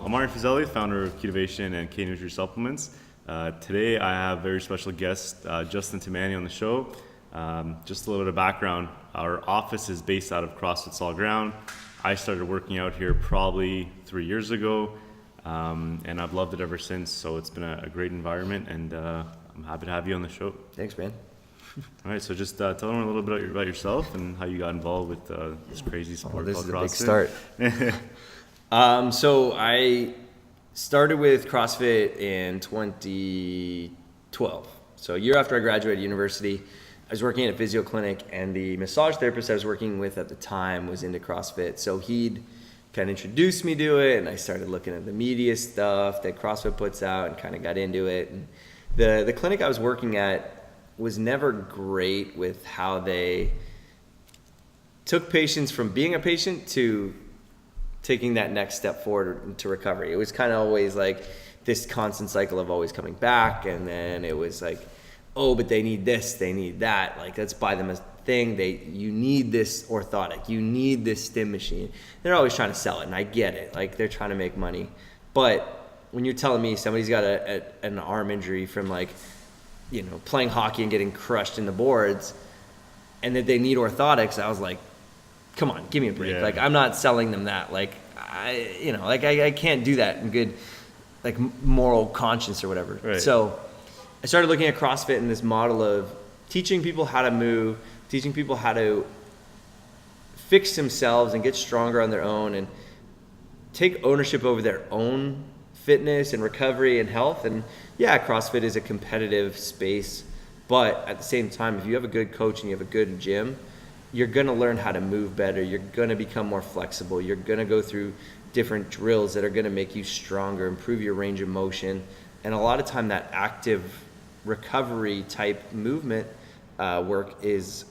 I'm Mario Fazeli, founder of Ketovation and K-Nutri Supplements. Today I have a very special guest, Justin Tamane on the show. Just a little bit of background. Our office is based out of CrossFit Solid Ground. I started working out here probably 3 years ago, and I've loved it ever since. So it's been a great environment, and I'm happy to have you on the show. Thanks, man. All right, so just tell them a little bit about yourself and how you got involved with this crazy sport This called is a CrossFit. big start. So I started with CrossFit in 2012. So a year after I graduated university, I was working at a physio clinic, and the massage therapist I was working with at the time was into CrossFit. So he'd kind of introduced me to it, and I started looking at the media stuff that CrossFit puts out and kind of got into it. And the clinic I was working at was never great with how they took patients from being a patient to taking that next step forward to recovery. It was kind of always like this constant cycle of always coming back, and then it was like, oh, but they need this, they need that. Like, let's buy them a thing. You need this orthotic, you need this stim machine. They're always trying to sell it, and I get it. Like, they're trying to make money. But when you're telling me somebody's got an arm injury from, like, you know, playing hockey and getting crushed in the boards, and that they need orthotics, I was like, come on, give me a break. Yeah. Like, I'm not selling them that. Like, I can't do that in good, like, moral conscience or whatever. Right. So I started looking at CrossFit in this model of teaching people how to move, teaching people how to fix themselves and get stronger on their own and take ownership over their own fitness and recovery and health. And yeah, CrossFit is a competitive space, but at the same time, if you have a good coach and you have a good gym, you're going to learn how to move better. You're going to become more flexible. You're going to go through different drills that are going to make you stronger, improve your range of motion. And a lot of time that active recovery type movement work is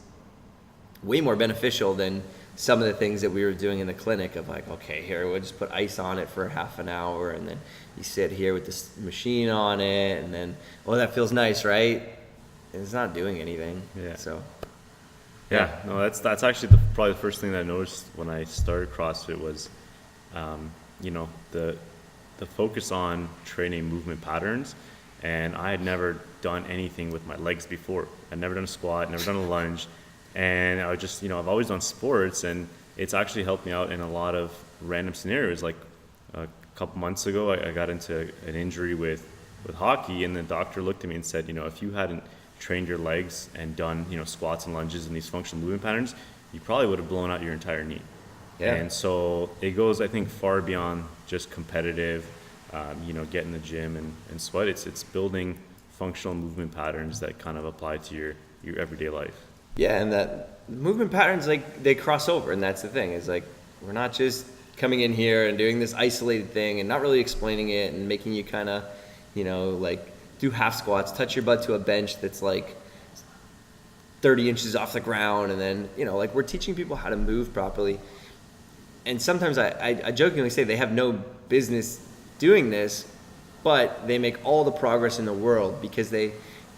way more beneficial than some of the things that we were doing in the clinic of, like, okay, here, we'll just put ice on it for half an hour, and then you sit here with this machine on it, and then, oh, that feels nice, right? And it's not doing anything. Yeah. So Yeah, no, that's actually probably the first thing that I noticed when I started CrossFit was, the focus on training movement patterns. And I had never done anything with my legs before. I'd never done a squat, never done a lunge. And I was just, I've always done sports, and it's actually helped me out in a lot of random scenarios. Like a couple months ago, I got into an injury with hockey, and the doctor looked at me and said, if you hadn't trained your legs and done, squats and lunges and these functional movement patterns, you probably would have blown out your entire knee. Yeah. And so it goes, I think, far beyond just competitive, get in the gym and sweat. It's building functional movement patterns that kind of apply to your everyday life. yeah, and that movement patterns, like, they cross over, and that's the thing. Is like, we're not just coming in here and doing this isolated thing and not really explaining it and making you kind of, like, do half squats, touch your butt to a bench that's like 30 inches off the ground, and then, like, we're teaching people how to move properly. And sometimes I jokingly say they have no business doing this, but they make all the progress in the world because they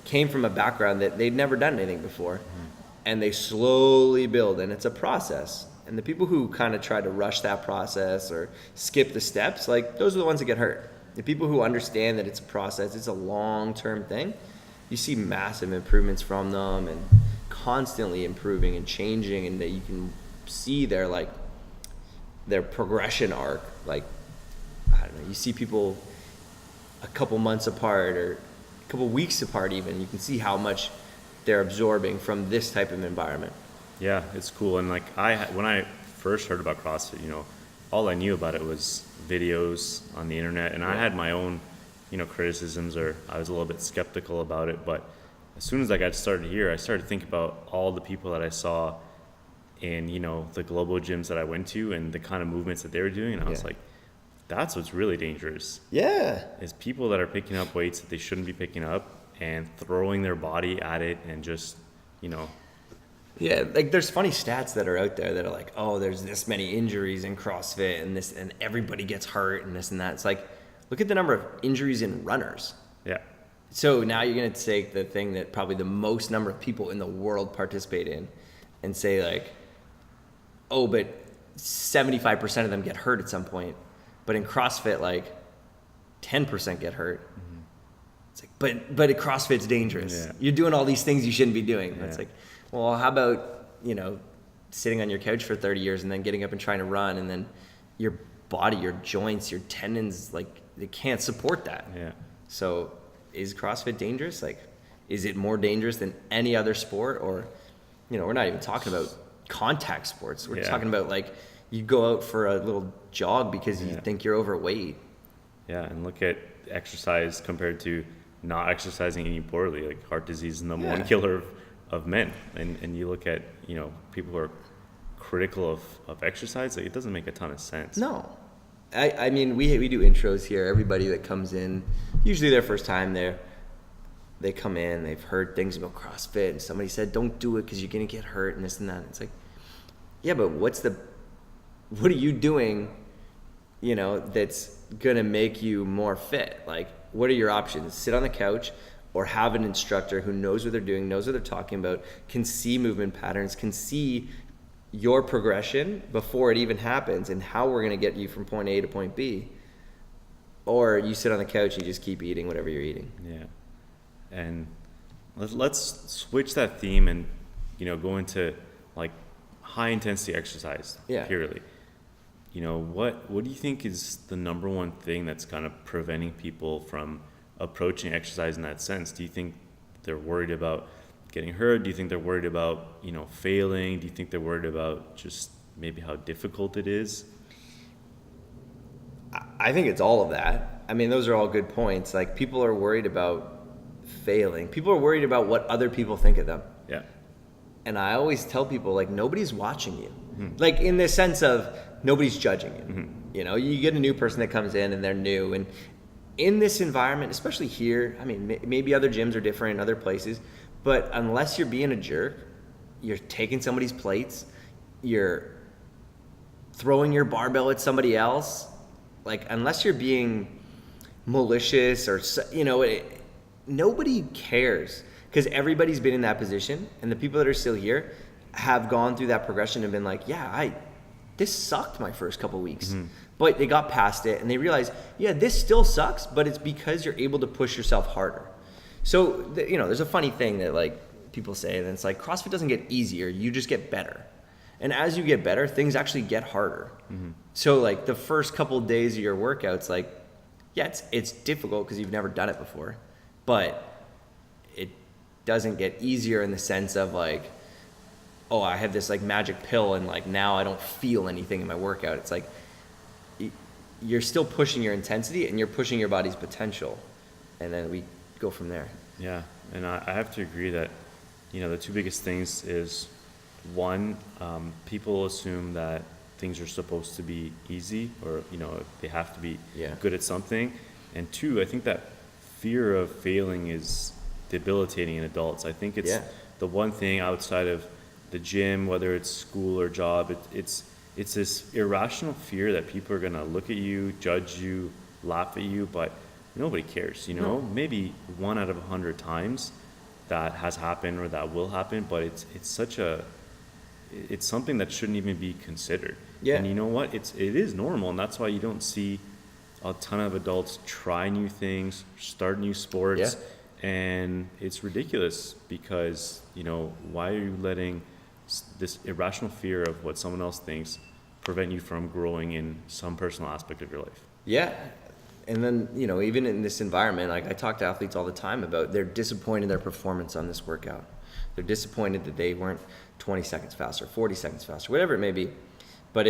came from a background that they'd never done anything before. Mm-hmm. And they slowly build, and it's a process. And the people who kind of try to rush that process or skip the steps, like, those are the ones that get hurt. The people who understand that it's a process, it's a long-term thing, you see massive improvements from them and constantly improving and changing, and that you can see their progression arc. Like, I don't know, you see people a couple months apart or a couple weeks apart even, you can see how much they're absorbing from this type of environment. Yeah, it's cool. And like when I first heard about CrossFit, all I knew about it was videos on the internet, and I had my own, criticisms, or I was a little bit skeptical about it. But as soon as I got started here, I started to think about all the people that I saw in, the global gyms that I went to and the kind of movements that they were doing, and I was like, that's what's really dangerous. Yeah. Is people that are picking up weights that they shouldn't be picking up and throwing their body at it and just, Yeah, like, there's funny stats that are out there that are like, oh, there's this many injuries in CrossFit and this, and everybody gets hurt and this and that. It's like, look at the number of injuries in runners. Yeah. So now you're going to take the thing that probably the most number of people in the world participate in and say, like, oh, but 75% of them get hurt at some point. But in CrossFit, like 10% get hurt. It's like, but CrossFit's dangerous. Yeah. You're doing all these things you shouldn't be doing. Yeah. It's like, well, how about, sitting on your couch for 30 years and then getting up and trying to run, and then your body, your joints, your tendons, like they can't support that. Yeah. So is CrossFit dangerous? Like, is it more dangerous than any other sport? Or, we're not even talking about contact sports. We're talking about like you go out for a little jog because you think you're overweight. Yeah, and look at exercise compared to not exercising, eating poorly. Like heart disease is the number one killer of men. And you look at, people who are critical of exercise, like it doesn't make a ton of sense. No. I mean, we do intros here. Everybody that comes in, usually their first time there, they come in, they've heard things about CrossFit, and somebody said, don't do it because you're going to get hurt and this and that. It's like, yeah, but what are you doing, that's going to make you more fit? Like, what are your options? Sit on the couch or have an instructor who knows what they're doing, knows what they're talking about, can see movement patterns, can see your progression before it even happens and how we're going to get you from point A to point B. Or you sit on the couch and you just keep eating whatever you're eating. Yeah. And let's switch that theme and, go into like high intensity exercise purely. What do you think is the number one thing that's kind of preventing people from approaching exercise in that sense? Do you think they're worried about getting hurt? Do you think they're worried about, failing? Do you think they're worried about just maybe how difficult it is? I think it's all of that. I mean, those are all good points. Like, people are worried about failing. People are worried about what other people think of them. Yeah. And I always tell people, like, nobody's watching you. Like, in the sense of nobody's judging you. You get a new person that comes in and they're new. And in this environment, especially here, I mean, maybe other gyms are different in other places, but unless you're being a jerk, you're taking somebody's plates, you're throwing your barbell at somebody else, like, unless you're being malicious or, nobody cares, because everybody's been in that position, and the people that are still here have gone through that progression and been like, this sucked my first couple weeks, but they got past it and they realized, this still sucks, but it's because you're able to push yourself harder. So, there's a funny thing that like people say, and it's like CrossFit doesn't get easier, you just get better. And as you get better, things actually get harder. So like the first couple of days of your workouts, like, it's difficult because you've never done it before, but it doesn't get easier in the sense of like, oh, I have this like magic pill and like now I don't feel anything in my workout. It's like you're still pushing your intensity and you're pushing your body's potential, and then we go from there. Yeah, and I have to agree that, the two biggest things is, one, people assume that things are supposed to be easy, or, they have to be good at something. And two, I think that fear of failing is debilitating in adults. I think it's the one thing outside of the gym, whether it's school or job, it's this irrational fear that people are going to look at you, judge you, laugh at you, but nobody cares, No. Maybe 1 out of 100 times that has happened or that will happen, but it's something that shouldn't even be considered. Yeah. And you know what? It is normal, and that's why you don't see a ton of adults try new things, start new sports, and it's ridiculous because, why are you letting this irrational fear of what someone else thinks prevent you from growing in some personal aspect of your life? Yeah. And then, even in this environment, like I talk to athletes all the time about they're disappointed in their performance on this workout. They're disappointed that they weren't 20 seconds faster, 40 seconds faster, whatever it may be. But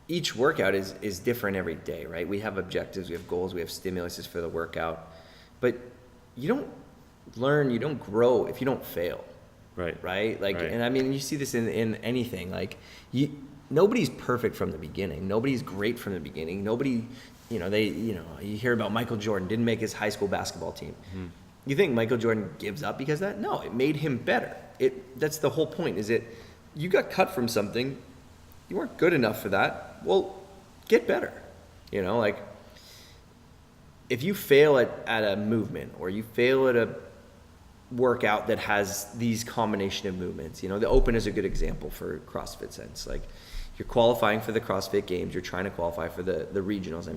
each workout is different every day, right? We have objectives, we have goals, we have stimuluses for the workout. But you don't learn, you don't grow if you don't fail. Right? Like, right. And I mean, you see this in anything. Like, nobody's perfect from the beginning. Nobody's great from the beginning. Nobody, you hear about Michael Jordan didn't make his high school basketball team. You think Michael Jordan gives up because of that? No, it made him better. That's the whole point, is it you got cut from something, you weren't good enough for that. Well, get better. Like, if you fail at a movement, or you fail at a workout that has these combination of movements. You know, the open is a good example for CrossFit sense. Like, you're qualifying for the CrossFit Games, you're trying to qualify for the regionals.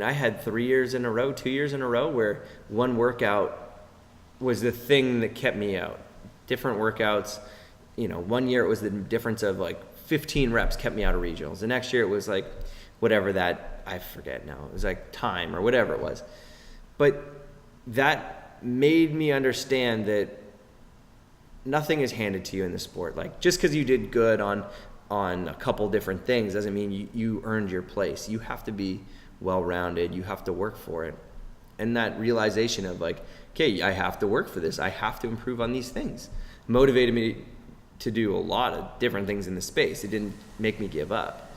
I had 3 years in a row, 2 years in a row where one workout was the thing that kept me out. Different workouts, you know, 1 year it was the difference of like 15 reps kept me out of regionals. The next year it was like whatever that, I forget now, it was like time or whatever it was. But that made me understand that nothing is handed to you in the sport. Like, just because you did good on a couple different things doesn't mean you earned your place. You have to be well-rounded. You have to work for it. And that realization of like, okay, I have to work for this. I have to improve on these things motivated me to do a lot of different things in the space. It didn't make me give up.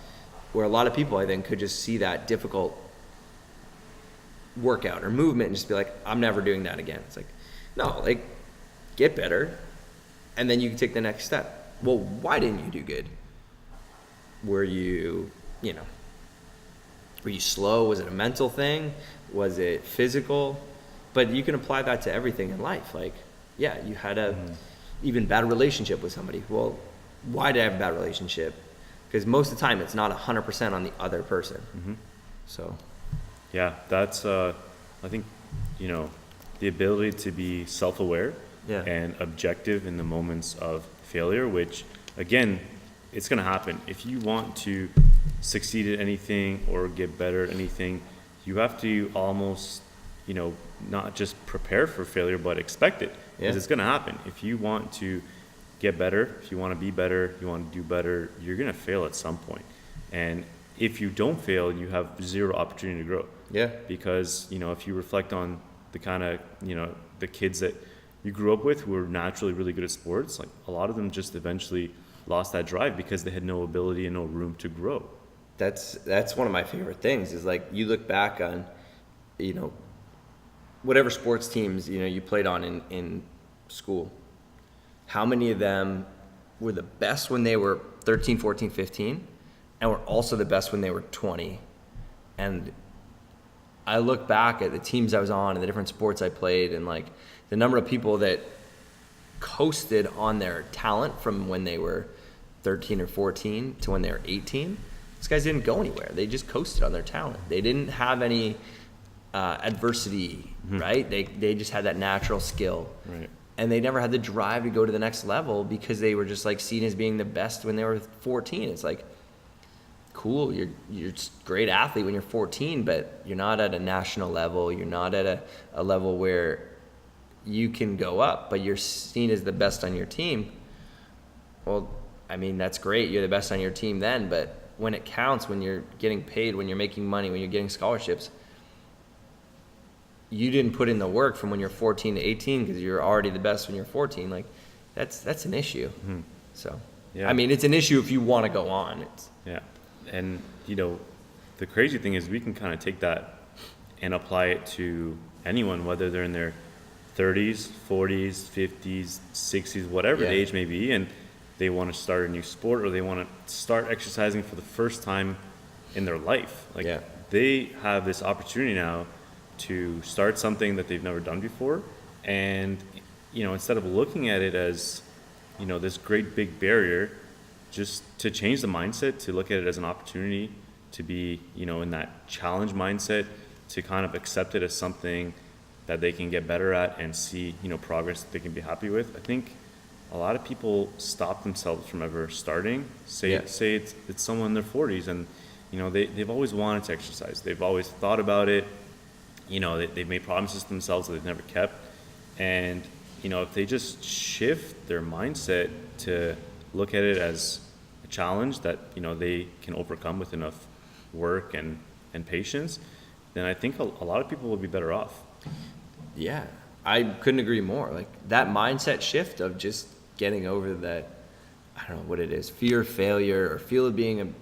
Where a lot of people, I think, could just see that difficult workout or movement and just be like, I'm never doing that again. It's like, no, like, get better, and then you can take the next step. Well, why didn't you do good? Were you slow? Was it a mental thing? Was it physical? But you can apply that to everything in life. Like, yeah, you had a even bad relationship with somebody. Well, why did I have a bad relationship? Because most of the time it's not 100% on the other person. So yeah, that's I think, you know, the ability to be self-aware and objective in the moments of failure, which again, it's going to happen. If you want to succeed at anything or get better at anything, you have to almost, you know, not just prepare for failure, but expect it, because it's going to happen. If you want to get better, if you want to be better, you want to do better, you're going to fail at some point. And if you don't fail, you have zero opportunity to grow. Yeah. Because, you know, if you reflect on the kind of, you know, the kids that you grew up with who were naturally really good at sports, like a lot of them just eventually lost that drive because they had no ability and no room to grow. That's one of my favorite things is like, you look back on, you know, whatever sports teams, you know, you played on in school, how many of them were the best when they were 13, 14, 15, and were also the best when they were 20. And I look back at the teams I was on and the different sports I played, and like the number of people that coasted on their talent from when they were 13 or 14 to when they were 18. These guys didn't go anywhere. They just coasted on their talent. They didn't have any adversity, right? They just had that natural skill. Right. And they never had the drive to go to the next level because they were just like seen as being the best when they were 14. It's like, cool, you're a great athlete when you're 14, but you're not at a national level. You're not at a level where you can go up, but you're seen as the best on your team. Well, I mean, that's great. You're the best on your team then, but when it counts, when you're getting paid, when you're making money, when you're getting scholarships, you didn't put in the work from when you're 14 to 18 because you're already the best when you're 14. Like, that's an issue. So, yeah. I mean, it's an issue if you want to go on. Yeah. And, you know, the crazy thing is we can kind of take that and apply it to anyone, whether they're in their 30s, 40s, 50s, 60s, whatever the age may be, and they want to start a new sport or they want to start exercising for the first time in their life. Like, they have this opportunity now to start something that they've never done before. And, you know, instead of looking at it as, you know, this great big barrier, just to change the mindset, to look at it as an opportunity to be, you know, in that challenge mindset, to kind of accept it as something that they can get better at and see, you know, progress that they can be happy with. I think a lot of people stop themselves from ever starting. Say it's someone in their 40s and, you know, they've always wanted to exercise. They've always thought about it. You know, they've made promises to themselves that they've never kept. And, you know, if they just shift their mindset to look at it as a challenge that, you know, they can overcome with enough work and patience, then I think a lot of people will be better off. Yeah, I couldn't agree more. Like, that mindset shift of just getting over that, I don't know what it is, fear of failure or fear of being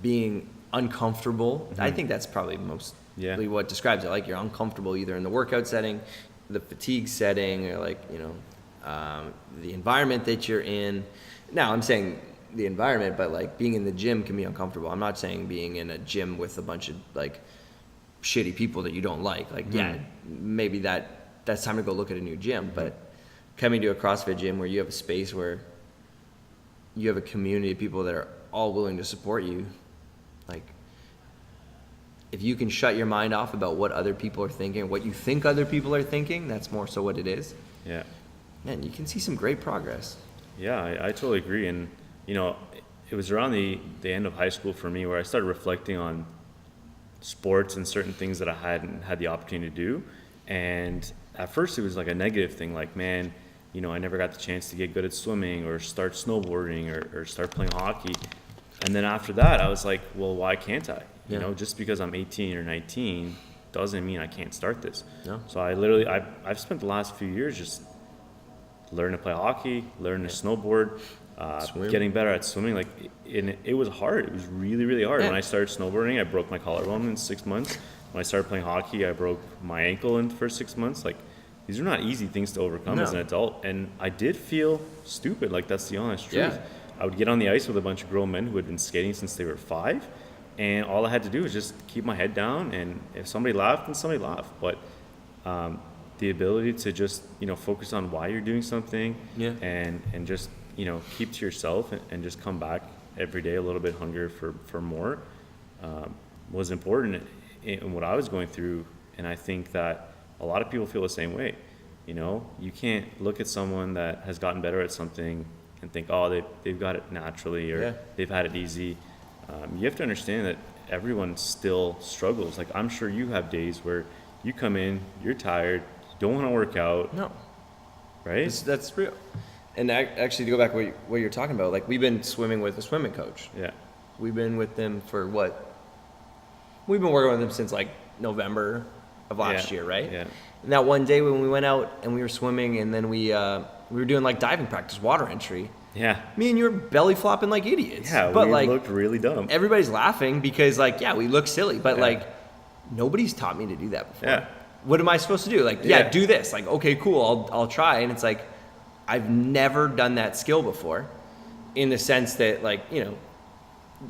being uncomfortable. I think that's probably mostly what describes it. Like, you're uncomfortable either in the workout setting, the fatigue setting, or like, you know, the environment that you're in. Now, I'm saying the environment, but like being in the gym can be uncomfortable. I'm not saying being in a gym with a bunch of like shitty people that you don't like. Like, yeah, maybe that's time to go look at a new gym. But coming to a CrossFit gym where you have a space where you have a community of people that are all willing to support you, like, if you can shut your mind off about what other people are thinking, what you think other people are thinking, that's more so what it is. Yeah. Man, you can see some great progress. Yeah, I totally agree. And, you know, it was around the end of high school for me where I started reflecting on sports and certain things that I hadn't had the opportunity to do. And at first it was like a negative thing, like, man, you know, I never got the chance to get good at swimming or start snowboarding or start playing hockey. And then after that, I was like, well, why can't I? You know, just because I'm 18 or 19 doesn't mean I can't start this. No. So I've spent the last few years just learning to play hockey, learning to snowboard, getting better at swimming. Like, it was hard. It was really, really hard. When I started snowboarding, I broke my collarbone in 6 months. When I started playing hockey, I broke my ankle in the first 6 months. Like, these are not easy things to overcome as an adult. And I did feel stupid. Like, that's the honest truth. Yeah. I would get on the ice with a bunch of grown men who had been skating since they were 5. And all I had to do was just keep my head down. And if somebody laughed, then somebody laughed. But the ability to just, you know, focus on why you're doing something and just, you know, keep to yourself and just come back every day a little bit hungry for more was important in what I was going through. And I think that a lot of people feel the same way. You know, you can't look at someone that has gotten better at something and think, oh, they've got it naturally or they've had it easy. You have to understand that everyone still struggles. Like, I'm sure you have days where you come in, you're tired, you don't want to work out. No. Right? That's real. And actually, to go back to what you're talking about, like, we've been swimming with a swimming coach. Yeah. We've been with them for what? We've been working with them since, like, November of last year, right? Yeah. And that one day when we went out and we were swimming and then we were doing, like, diving practice, water entry. Yeah. Me and you were belly flopping like idiots. Yeah, but, we looked really dumb. Everybody's laughing because, like, yeah, we look silly, but like, nobody's taught me to do that before. Yeah. What am I supposed to do? Like, do this. Like, okay, cool, I'll try. And it's like, I've never done that skill before, in the sense that, like, you know,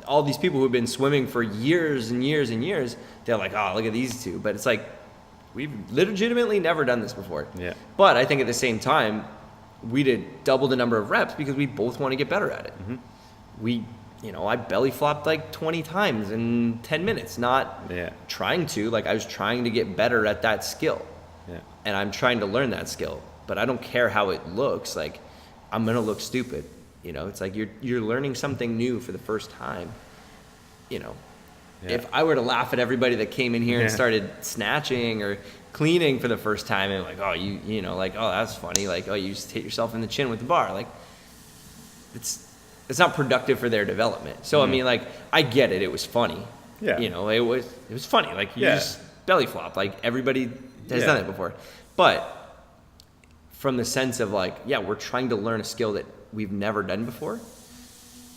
all these people who've been swimming for years and years and years, they're like, oh, look at these two. But it's like, we've legitimately never done this before. Yeah. But I think at the same time, we did double the number of reps because we both want to get better at it. Mm-hmm. I belly flopped like 20 times in 10 minutes, not trying to. Like, I was trying to get better at that skill. Yeah. And I'm trying to learn that skill. But I don't care how it looks. Like, I'm going to look stupid. You know, it's like you're learning something new for the first time. You know, if I were to laugh at everybody that came in here and started snatching or cleaning for the first time and like, oh, you know, like, oh, that's funny. Like, oh, you just hit yourself in the chin with the bar. Like, it's not productive for their development. So, I mean, like, I get it. It was funny. Yeah. You know, it was funny. Like, you just belly flop. Like, everybody has done it before. But from the sense of, like, we're trying to learn a skill that we've never done before,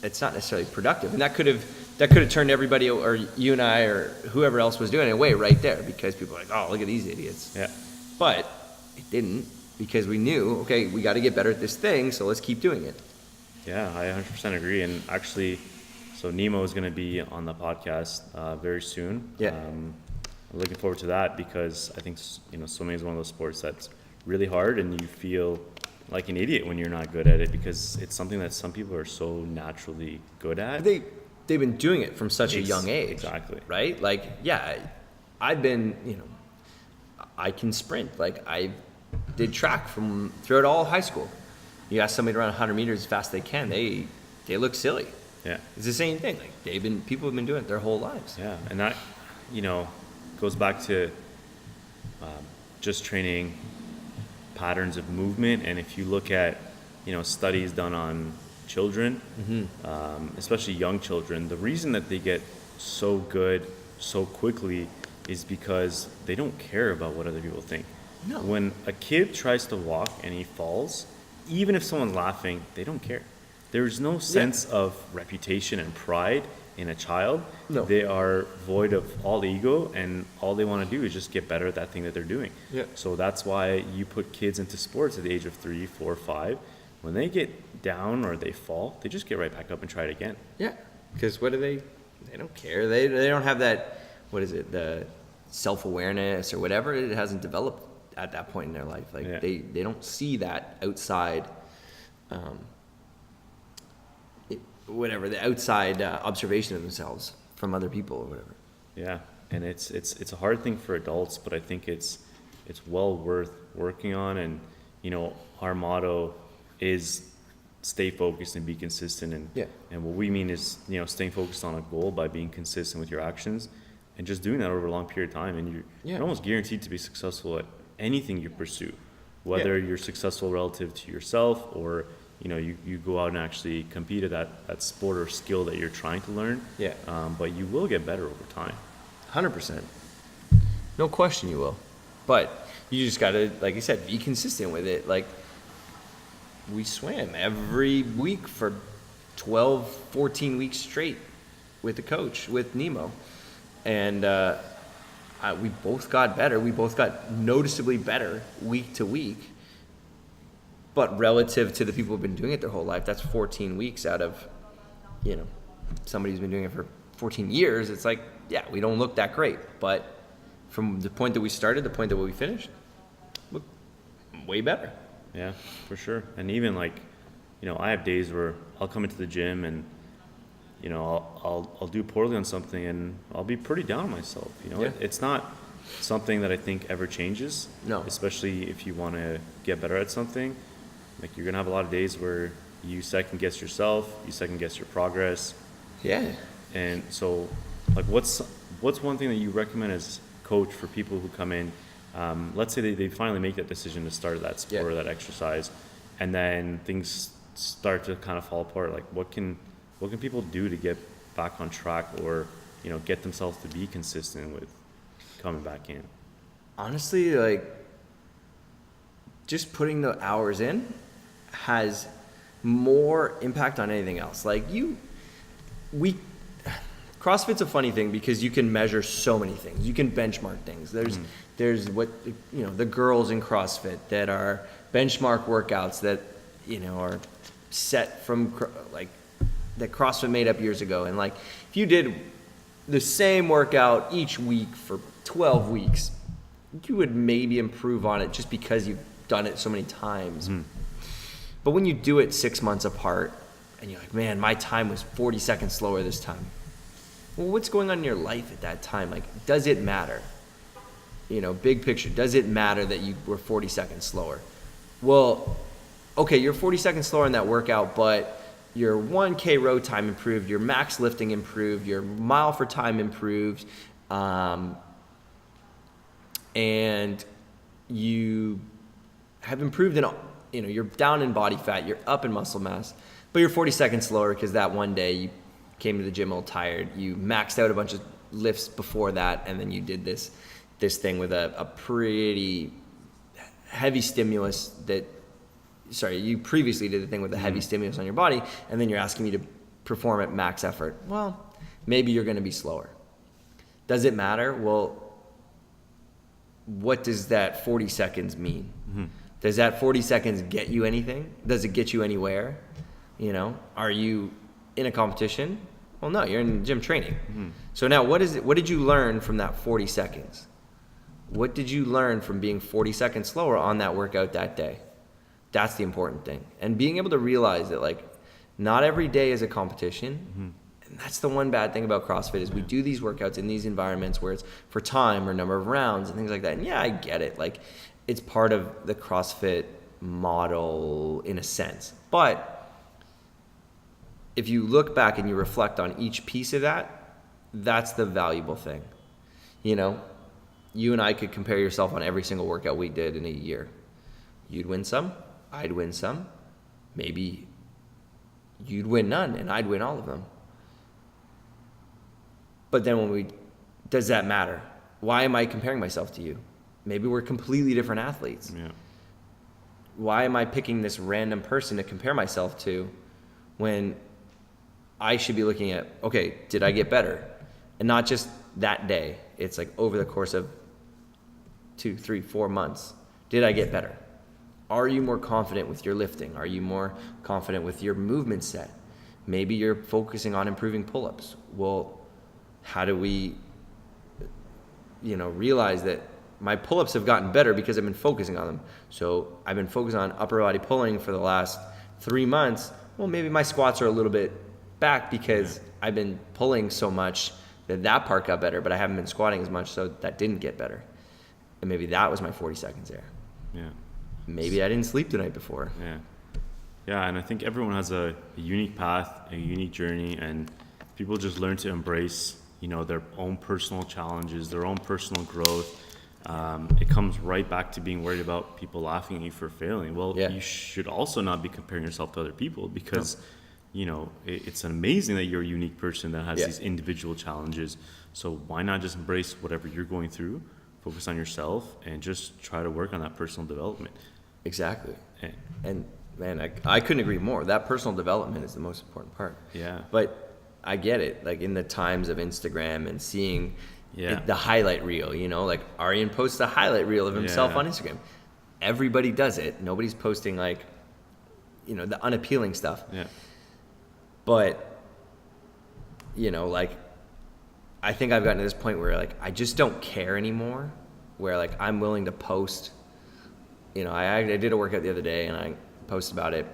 it's not necessarily productive. And that could have turned everybody, or you and I or whoever else was doing it, away right there, because people are like, oh, look at these idiots. Yeah. But it didn't, because we knew, okay, we got to get better at this thing, so let's keep doing it. Yeah, I 100% agree. And actually, so Nemo is going to be on the podcast very soon. Yeah. I'm looking forward to that because I think, you know, swimming is one of those sports that's really hard and you feel like an idiot when you're not good at it because it's something that some people are so naturally good at. They've been doing it from such a young age. Exactly. Right? Like, yeah, I've been, you know, I can sprint. Like, I did track throughout all high school. You ask somebody to run 100 meters as fast as they can, they look silly. Yeah. It's the same thing. Like, people have been doing it their whole lives. Yeah. And that, you know, goes back to just training patterns of movement. And if you look at, you know, studies done on children, especially young children, the reason that they get so good so quickly is because they don't care about what other people think. No. When a kid tries to walk and he falls, even if someone's laughing, they don't care. There's no sense of reputation and pride in a child. No. They are void of all ego, and all they want to do is just get better at that thing that they're doing. Yeah. So that's why you put kids into sports at the age of 3, 4, 5. When they get down or they fall, they just get right back up and try it again. Yeah, because what do they don't care. They don't have that, what is it, the self-awareness or whatever, it hasn't developed at that point in their life. Like they don't see that outside, the outside observation of themselves from other people or whatever. Yeah, and it's a hard thing for adults, but I think it's well worth working on. And our motto is stay focused and be consistent. And what we mean is staying focused on a goal by being consistent with your actions and just doing that over a long period of time. And you're almost guaranteed to be successful at anything you pursue, whether you're successful relative to yourself or you go out and actually compete at that sport or skill that you're trying to learn. But you will get better over time. 100%. No question you will. But you just got to, like you said, be consistent with it. Like, we swam every week for 12, 14 weeks straight with the coach, with Nemo. And we both got better. We both got noticeably better week to week. But relative to the people who've been doing it their whole life, that's 14 weeks out of, somebody who's been doing it for 14 years. It's like, yeah, we don't look that great. But from the point that we started, the point that we finished, look way better. Yeah, for sure. And even I have days where I'll come into the gym and, I'll do poorly on something and I'll be pretty down on myself. It's not something that I think ever changes. No. Especially if you want to get better at something. Like, you're going to have a lot of days where you second guess yourself, you second guess your progress. Yeah. And so, what's one thing that you recommend as coach for people who come in? Let's say they finally make that decision to start that sport or that exercise, and then things start to kind of fall apart. Like, what can people do to get back on track, or get themselves to be consistent with coming back in? Honestly, just putting the hours in has more impact on anything else. CrossFit's a funny thing because you can measure so many things. You can benchmark things. There's what the girls in CrossFit that are benchmark workouts that are set from that CrossFit made up years ago. And if you did the same workout each week for 12 weeks, you would maybe improve on it just because you've done it so many times. But when you do it 6 months apart and you're like, man, my time was 40 seconds slower this time. Well, what's going on in your life at that time? Does it matter? Big picture, does it matter that you were 40 seconds slower? Well, okay, you're 40 seconds slower in that workout, but your 1K row time improved, your max lifting improved, your mile for time improved, and you have improved in, you're down in body fat, you're up in muscle mass, but you're 40 seconds slower because that one day you came to the gym all tired, you maxed out a bunch of lifts before that, and then you did this thing with a pretty heavy stimulus you previously did the thing with a heavy stimulus on your body, and then you're asking me to perform at max effort. Well, maybe you're going to be slower. Does it matter? Well, what does that 40 seconds mean? Does that 40 seconds get you anything? Does it get you anywhere? Are you in a competition? Well, no, you're in gym training. So now what did you learn from that 40 seconds? What did you learn from being 40 seconds slower on that workout that day? That's the important thing. And being able to realize that not every day is a competition. And that's the one bad thing about CrossFit is we do these workouts in these environments where it's for time or number of rounds and things like that. And yeah, I get it. It's part of the CrossFit model in a sense. But if you look back and you reflect on each piece of that, that's the valuable thing. You and I could compare yourself on every single workout we did in a year. You'd win some, I'd win some. Maybe you'd win none and I'd win all of them. But then does that matter? Why am I comparing myself to you? Maybe we're completely different athletes. Yeah. Why am I picking this random person to compare myself to when I should be looking at, okay, did I get better? And not just that day. It's over the course of 2, 3, 4 months. Did I get better? Are you more confident with your lifting? Are you more confident with your movement set? Maybe you're focusing on improving pull-ups. Well, how do we realized that my pull-ups have gotten better because I've been focusing on them. So I've been focused on upper body pulling for the last 3 months. Well, maybe my squats are a little bit back because I've been pulling so much that part got better, but I haven't been squatting as much, so that didn't get better. And maybe that was my 40 seconds there. Yeah. Maybe I didn't sleep the night before. Yeah. Yeah, and I think everyone has a unique path, a unique journey, and people just learn to embrace, their own personal challenges, their own personal growth. It comes right back to being worried about people laughing at you for failing. Well, you should also not be comparing yourself to other people because, it's amazing that you're a unique person that has these individual challenges. So why not just embrace whatever you're going through, focus on yourself, and just try to work on that personal development. Exactly. And man, I couldn't agree more. That personal development is the most important part. Yeah. But I get it. Like in the times of Instagram and seeing the highlight reel, like Aryan posts a highlight reel of himself on Instagram. Everybody does it. Nobody's posting the unappealing stuff. Yeah. But, I think I've gotten to this point where I just don't care anymore, where I'm willing to post, I did a workout the other day and I posted about it,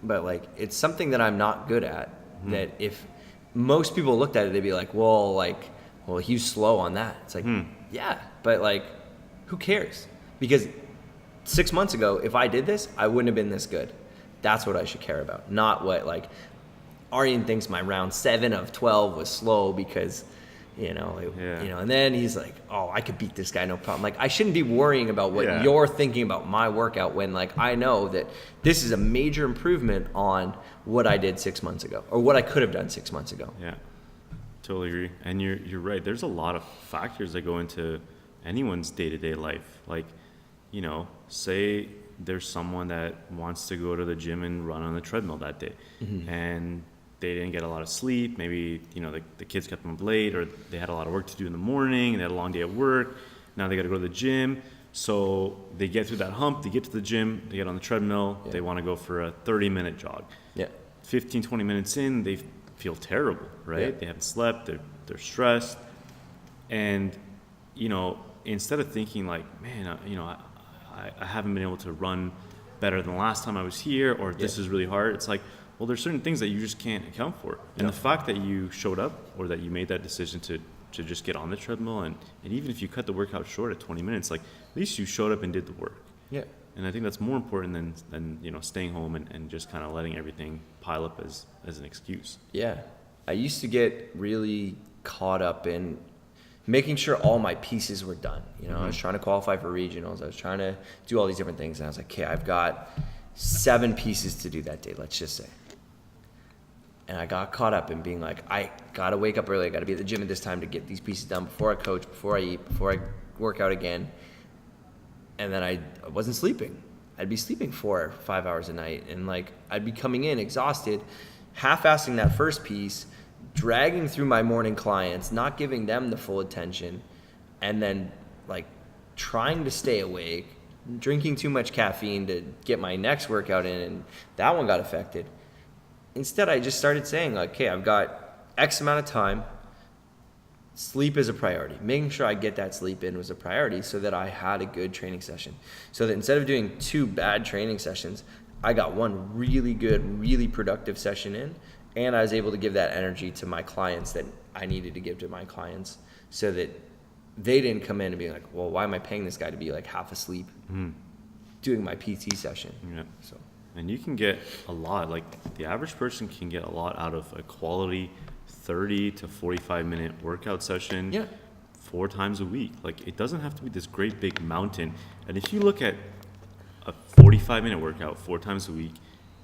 but it's something that I'm not good at, that if most people looked at it, they'd be like, well, he's slow on that. It's yeah, but who cares? Because 6 months ago, if I did this, I wouldn't have been this good. That's what I should care about, not what Aryan thinks my round 7 of 12 was slow because, and then he's like, oh, I could beat this guy, no problem. I shouldn't be worrying about what you're thinking about my workout when I know that this is a major improvement on what I did 6 months ago or what I could have done 6 months ago. Yeah, totally agree. And you're right. There's a lot of factors that go into anyone's day-to-day life. Say there's someone that wants to go to the gym and run on the treadmill that day, and they didn't get a lot of sleep. Maybe, the kids kept them up late, or they had a lot of work to do in the morning, and they had a long day at work. Now they got to go to the gym. So they get through that hump, they get to the gym, they get on the treadmill, they want to go for a 30-minute jog. 15, 20 minutes in, they feel terrible, right? They haven't slept, they're stressed. And, instead of thinking man, I haven't been able to run better than the last time I was here, or this is really hard. It's well, there's certain things that you just can't account for. And the fact that you showed up, or that you made that decision to just get on the treadmill, and even if you cut the workout short at 20 minutes, at least you showed up and did the work. Yeah. And I think that's more important than staying home and just kind of letting everything pile up as an excuse. Yeah. I used to get really caught up in making sure all my pieces were done. I was trying to qualify for regionals. I was trying to do all these different things. And I was okay, I've got 7 pieces to do that day, let's just say. And I got caught up in being I got to wake up early. I got to be at the gym at this time to get these pieces done before I coach, before I eat, before I work out again. And then I wasn't sleeping. I'd be sleeping 4 or 5 hours a night. And I'd be coming in exhausted, half-assing that first piece, dragging through my morning clients, not giving them the full attention, and then trying to stay awake, drinking too much caffeine to get my next workout in, and that one got affected. Instead, I just started saying okay, I've got X amount of time. Sleep is a priority. Making sure I get that sleep in was a priority so that I had a good training session. So that instead of doing 2 bad training sessions, I got 1 really good, really productive session in, and I was able to give that energy to my clients that I needed to give to my clients so that they didn't come in and be well, why am I paying this guy to be half asleep doing my PT session? Yeah. So. And you can get a lot, the average person can get a lot out of a quality 30 to 45 minute workout session 4 times a week. It doesn't have to be this great big mountain. And if you look at a 45-minute workout 4 times a week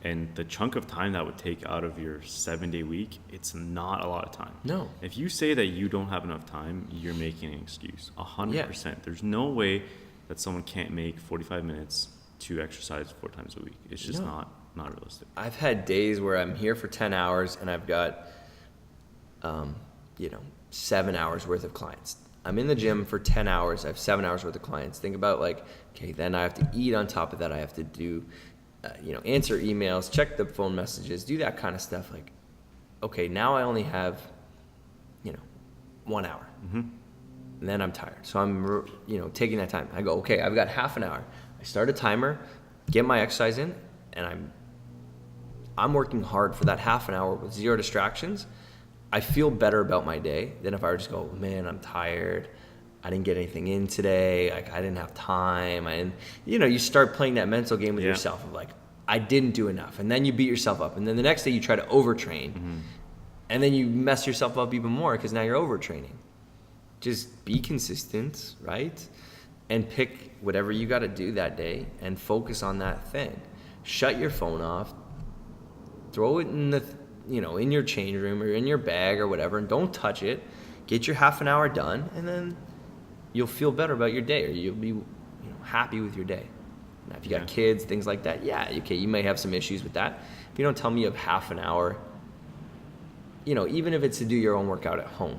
and the chunk of time that would take out of your 7-day week, it's not a lot of time. No. If you say that you don't have enough time, you're making an excuse. 100%. Yeah. There's no way that someone can't make 45 minutes to exercise 4 times a week. It's just not realistic. I've had days where I'm here for 10 hours and I've got 7 hours worth of clients. I'm in the gym for 10 hours. I have 7 hours worth of clients. Think about okay, then I have to eat on top of that. I have to do, answer emails, check the phone messages, do that kind of stuff. Okay, now I only have, 1 hour. and then I'm tired. So I'm, taking that time. I go, okay, I've got half an hour. I start a timer, get my exercise in, and I'm working hard for that half an hour with zero distractions. I feel better about my day than if I were just go, man, I'm tired. I didn't get anything in today. Like, I didn't have time. You start playing that mental game with yourself of like, I didn't do enough. And then you beat yourself up. And then the next day you try to overtrain. Mm-hmm. And then you mess yourself up even more because now you're overtraining. Just be consistent, right? And pick whatever you got to do that day and focus on that thing. Shut your phone off. Throw it in in your change room or in your bag or whatever, and don't touch it. Get your half an hour done, and then you'll feel better about your day, or you'll be happy with your day. Now, if you got kids, things like that, okay, you may have some issues with that. If you don't tell me you have half an hour, even if it's to do your own workout at home.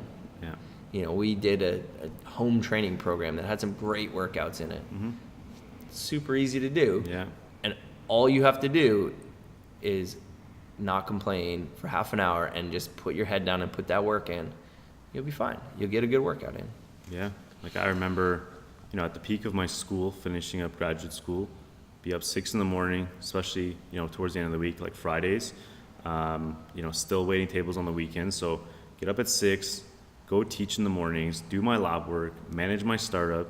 Yeah. We did a home training program that had some great workouts in it. Mm-hmm. Super easy to do. Yeah. And all you have to do is not complain for half an hour and just put your head down and put that work in. You'll be fine. You'll get a good workout in. Yeah. Like I remember, at the peak of my school, finishing up graduate school, be up 6 a.m, especially, towards the end of the week, like Fridays, still waiting tables on the weekends. So get up at 6, go teach in the mornings, do my lab work, manage my startup,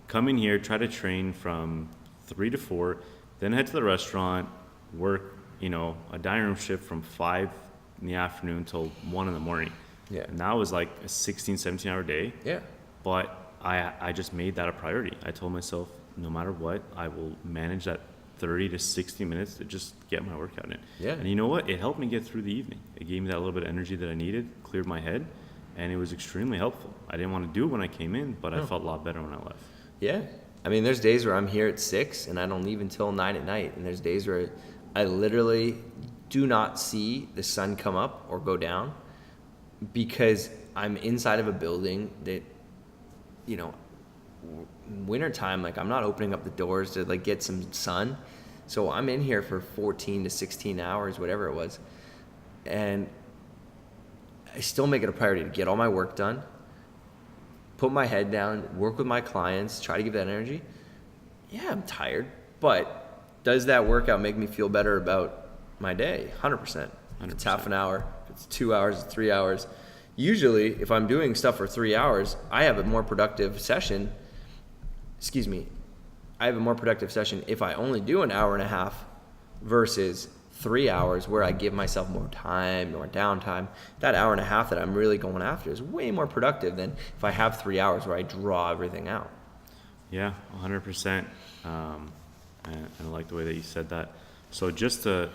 come in here, try to train from 3 to 4, then head to the restaurant, work, a dining room shift from 5 in the afternoon till 1 in the morning. Yeah. And that was like a 16, 17 hour day. Yeah. But I just made that a priority. I told myself, no matter what, I will manage that 30 to 60 minutes to just get my workout in. Yeah. And you know what? It helped me get through the evening. It gave me that little bit of energy that I needed, cleared my head, and it was extremely helpful. I didn't want to do it when I came in, but I felt a lot better when I left. Yeah. I mean, there's days where I'm here at 6 and I don't leave until 9 at night. And there's days where I literally do not see the sun come up or go down because I'm inside of a building that, wintertime, like I'm not opening up the doors to like get some sun. So I'm in here for 14 to 16 hours, whatever it was. And I still make it a priority to get all my work done, put my head down, work with my clients, try to give that energy. Yeah, I'm tired, but does that workout make me feel better about my day? 100%. If it's half an hour, if it's 2 hours, 3 hours. Usually, if I'm doing stuff for 3 hours, I have a more productive session. I have a more productive session if I only do an hour and a half versus 3 hours where I give myself more time, more downtime. That hour and a half that I'm really going after is way more productive than if I have 3 hours where I draw everything out. Yeah, 100%. And I like the way that you said that. So just to,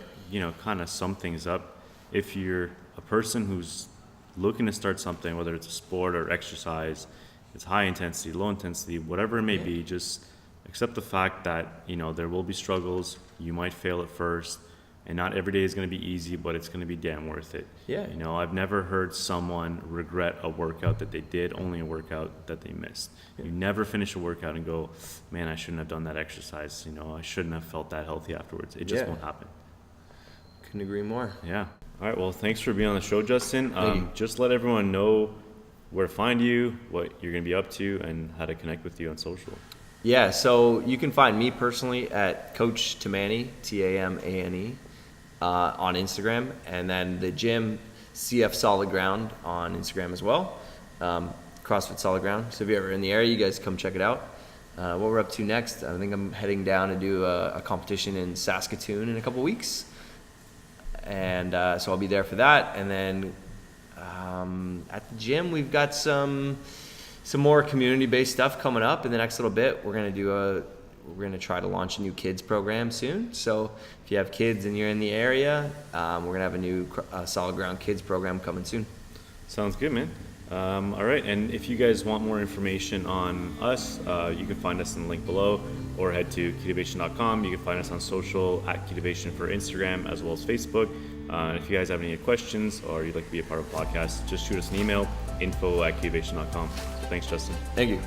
kind of sum things up, if you're a person who's looking to start something, whether it's a sport or exercise, it's high intensity, low intensity, whatever it may be, just accept the fact that, there will be struggles. You might fail at first, and not every day is going to be easy, but it's going to be damn worth it. Yeah. I've never heard someone regret a workout that they did, only a workout that they missed. Yeah. You never finish a workout and go, man, I shouldn't have done that exercise. I shouldn't have felt that healthy afterwards. It just won't happen. Couldn't agree more. Yeah. All right. Well, thanks for being on the show, Justin. Just let everyone know where to find you, what you're going to be up to, and how to connect with you on social. Yeah. So you can find me personally at Coach Tamane, Tamane, on Instagram, and then the gym, CF Solid Ground on Instagram as well. CrossFit Solid Ground. So if you're ever in the area, you guys come check it out. What we're up to next, I think I'm heading down to do a competition in Saskatoon in a couple weeks. And so I'll be there for that. And then at the gym, we've got some more community-based stuff coming up in the next little bit. We're gonna try to launch a new kids program soon. So if you have kids and you're in the area, we're gonna have a new Solid Ground Kids program coming soon. Sounds good, man. All right, and if you guys want more information on us, you can find us in the link below, or head to Ketovation.com. You can find us on social at Ketovation for Instagram as well as Facebook. And if you guys have any questions or you'd like to be a part of the podcast, just shoot us an email, info@Ketovation.com. So thanks, Justin. Thank you.